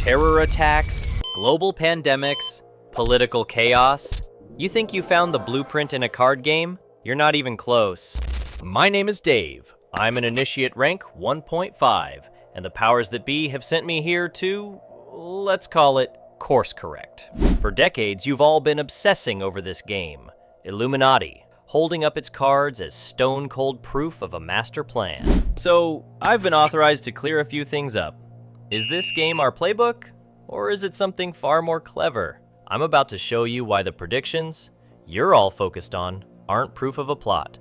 Terror attacks, global pandemics, political chaos. You think you found the blueprint in a card game? You're not even close. My name is Dave. I'm an initiate rank 1.5, and the powers that be have sent me here to, let's call it, course correct. For decades, you've all been obsessing over this game, Illuminati, holding up its cards as stone-cold proof of a master plan. So, I've been authorized to clear a few things up. Is this game our playbook, or is it something far more clever? I'm about to show you why the predictions you're all focused on aren't proof of a plot,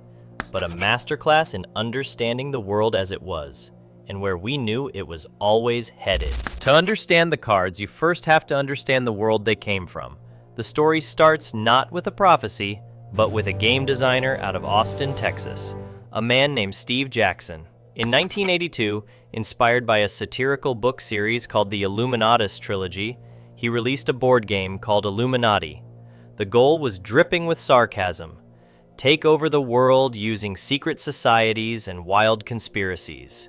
but a masterclass in understanding the world as it was, and where we knew it was always headed. To understand the cards, you first have to understand the world they came from. The story starts not with a prophecy, but with a game designer out of Austin, Texas, a man named Steve Jackson. In 1982, inspired by a satirical book series called the Illuminatus trilogy, he released a board game called Illuminati. The goal was dripping with sarcasm. Take over the world using secret societies and wild conspiracies.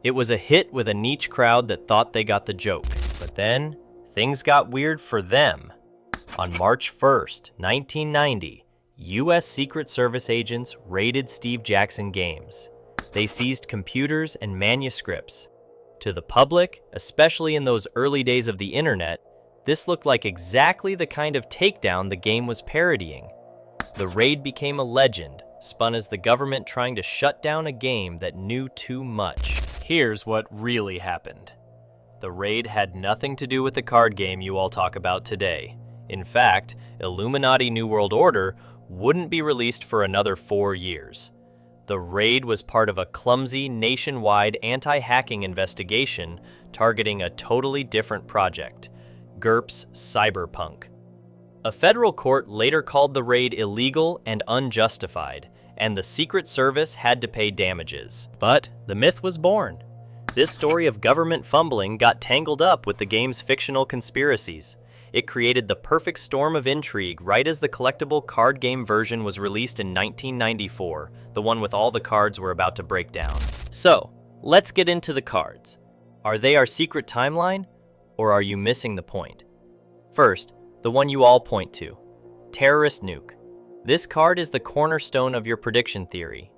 It was a hit with a niche crowd that thought they got the joke. But then, things got weird for them. On March 1st, 1990, U.S. Secret Service agents raided Steve Jackson Games. They seized computers and manuscripts. To the public, especially in those early days of the internet, this looked like exactly the kind of takedown the game was parodying. The raid became a legend, spun as the government trying to shut down a game that knew too much. Here's what really happened. The raid had nothing to do with the card game you all talk about today. In fact, Illuminati New World Order wouldn't be released for another 4 years. The raid was part of a clumsy, nationwide anti-hacking investigation targeting a totally different project, GURPS Cyberpunk. A federal court later called the raid illegal and unjustified, and the Secret Service had to pay damages. But the myth was born. This story of government fumbling got tangled up with the game's fictional conspiracies. It created the perfect storm of intrigue right as the collectible card game version was released in 1994, the one with all the cards we're about to break down. So, let's get into the cards. Are they our secret timeline, or are you missing the point? First, the one you all point to, Terrorist Nuke. This card is the cornerstone of your prediction theory.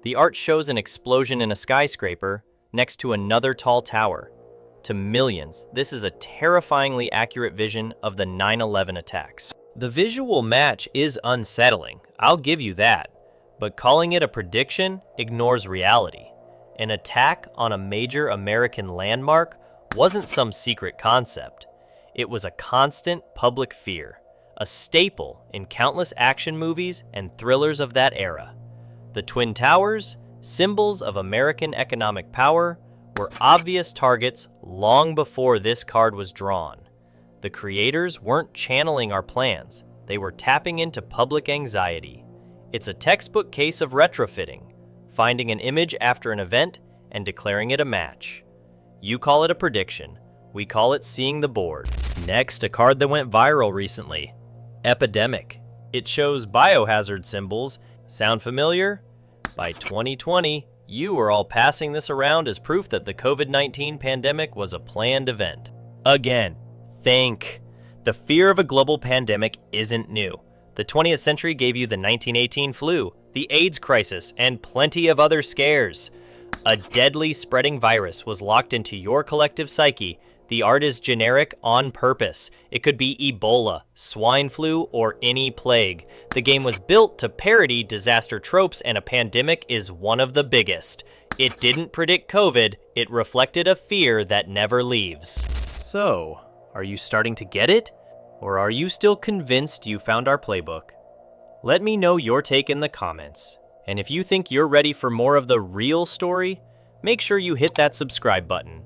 The art shows an explosion in a skyscraper next to another tall tower. To millions, this is a terrifyingly accurate vision of the 9/11 attacks. The visual match is unsettling, I'll give you that, but calling it a prediction ignores reality. An attack on a major American landmark wasn't some secret concept. It was a constant public fear, a staple in countless action movies and thrillers of that era. The Twin Towers, symbols of American economic power, were obvious targets long before this card was drawn. The creators weren't channeling our plans, they were tapping into public anxiety. It's a textbook case of retrofitting, finding an image after an event and declaring it a match. You call it a prediction, we call it seeing the board. Next, a card that went viral recently, Epidemic. It shows biohazard symbols. Sound familiar? By 2020, you were all passing this around as proof that the COVID-19 pandemic was a planned event. Again, think. The fear of a global pandemic isn't new. The 20th century gave you the 1918 flu, the AIDS crisis, and plenty of other scares. A deadly spreading virus was locked into your collective psyche. The art is generic on purpose. It could be Ebola, swine flu, or any plague. The game was built to parody disaster tropes, and a pandemic is one of the biggest. It didn't predict COVID, it reflected a fear that never leaves. So, are you starting to get it? Or are you still convinced you found our playbook? Let me know your take in the comments. And if you think you're ready for more of the real story, make sure you hit that subscribe button.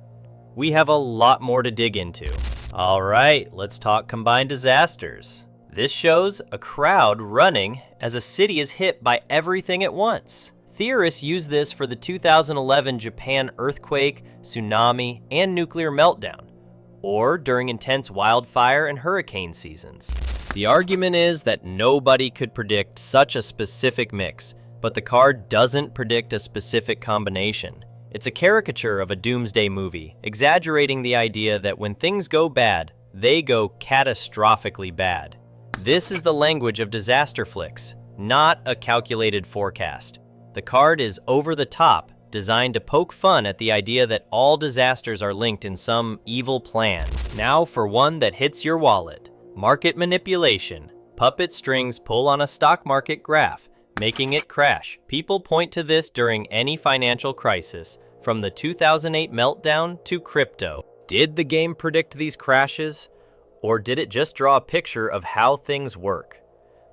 We have a lot more to dig into. All right, let's talk combined disasters. This shows a crowd running as a city is hit by everything at once. Theorists use this for the 2011 Japan earthquake, tsunami, and nuclear meltdown, or during intense wildfire and hurricane seasons. The argument is that nobody could predict such a specific mix, but the card doesn't predict a specific combination. It's a caricature of a doomsday movie, exaggerating the idea that when things go bad, they go catastrophically bad. This is the language of disaster flicks, not a calculated forecast. The card is over the top, designed to poke fun at the idea that all disasters are linked in some evil plan. Now for one that hits your wallet. Market manipulation. Puppet strings pull on a stock market graph, making it crash. People point to this during any financial crisis, from the 2008 meltdown to crypto. Did the game predict these crashes, or did it just draw a picture of how things work?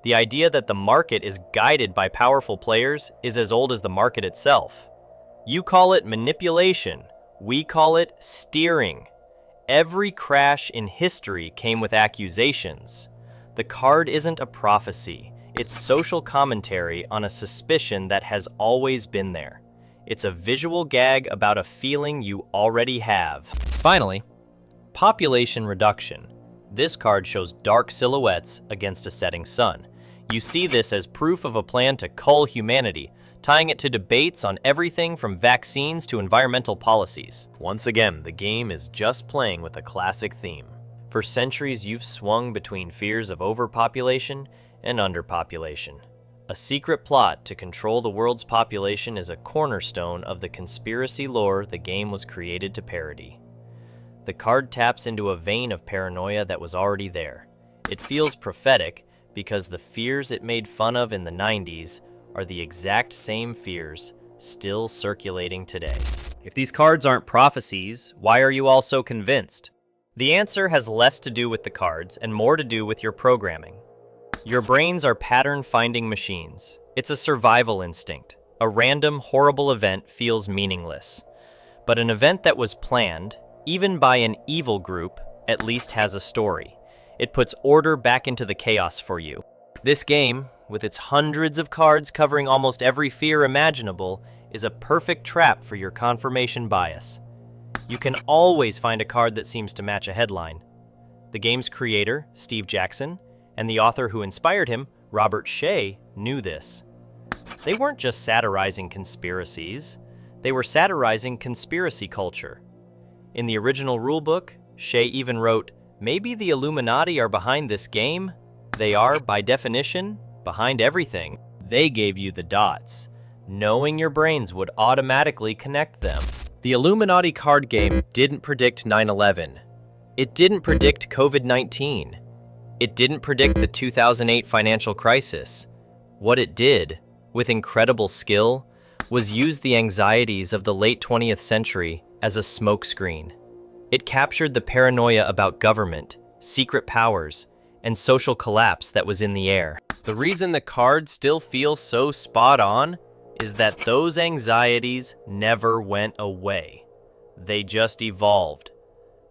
The idea that the market is guided by powerful players is as old as the market itself. You call it manipulation, we call it steering. Every crash in history came with accusations. The card isn't a prophecy, it's social commentary on a suspicion that has always been there. It's a visual gag about a feeling you already have. Finally, population reduction. This card shows dark silhouettes against a setting sun. You see this as proof of a plan to cull humanity, tying it to debates on everything from vaccines to environmental policies. Once again, the game is just playing with a classic theme. For centuries, you've swung between fears of overpopulation and underpopulation. A secret plot to control the world's population is a cornerstone of the conspiracy lore the game was created to parody. The card taps into a vein of paranoia that was already there. It feels prophetic because the fears it made fun of in the 90s are the exact same fears still circulating today. If these cards aren't prophecies, why are you all so convinced? The answer has less to do with the cards and more to do with your programming. Your brains are pattern-finding machines. It's a survival instinct. A random, horrible event feels meaningless. But an event that was planned, even by an evil group, at least has a story. It puts order back into the chaos for you. This game, with its hundreds of cards covering almost every fear imaginable, is a perfect trap for your confirmation bias. You can always find a card that seems to match a headline. The game's creator, Steve Jackson, and the author who inspired him, Robert Shea, knew this. They weren't just satirizing conspiracies, they were satirizing conspiracy culture. In the original rulebook, Shea even wrote, "Maybe the Illuminati are behind this game. They are, by definition, behind everything." They gave you the dots, knowing your brains would automatically connect them. The Illuminati card game didn't predict 9/11. It didn't predict COVID-19. It didn't predict the 2008 financial crisis. What it did, with incredible skill, was use the anxieties of the late 20th century as a smokescreen. It captured the paranoia about government, secret powers, and social collapse that was in the air. The reason the card still feels so spot on is that those anxieties never went away. They just evolved.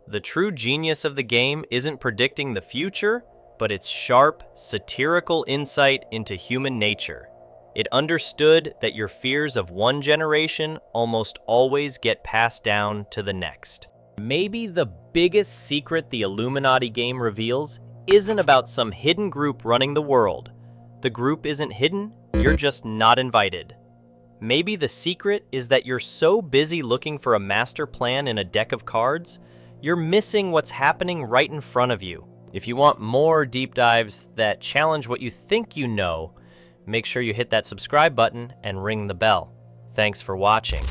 The true genius of the game isn't predicting the future, but its sharp, satirical insight into human nature. It understood that your fears of one generation almost always get passed down to the next. Maybe the biggest secret the Illuminati game reveals isn't about some hidden group running the world. The group isn't hidden, you're just not invited. Maybe the secret is that you're so busy looking for a master plan in a deck of cards, you're missing what's happening right in front of you. If you want more deep dives that challenge what you think you know, make sure you hit that subscribe button and ring the bell. Thanks for watching.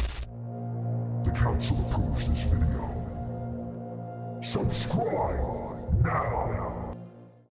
The council approves this video. Subscribe!